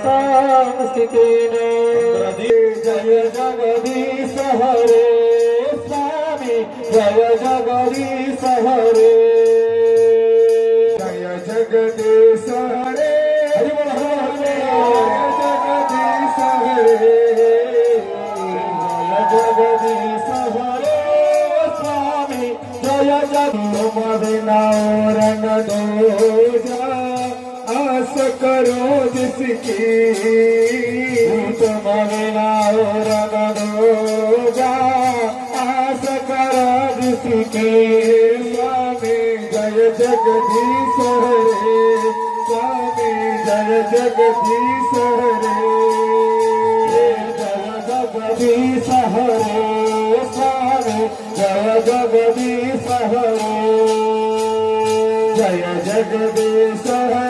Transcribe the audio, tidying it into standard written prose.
संस्थितिने जय जगदीश हरे स्वामी जय जगदीश हरे जय जगदीश हरे जगदीश हरे जय जगदीश हरे स्वामी जय जगदीश रंग आस करो जिसकी तुम बिना रंग दूजा आस करो जिसकी स्वामी जय जगदीश हरे स्वामी जय जगदीश हरे जय जगदीश हरे स्वामी जय जगदीश हरे जय जगदीश हरे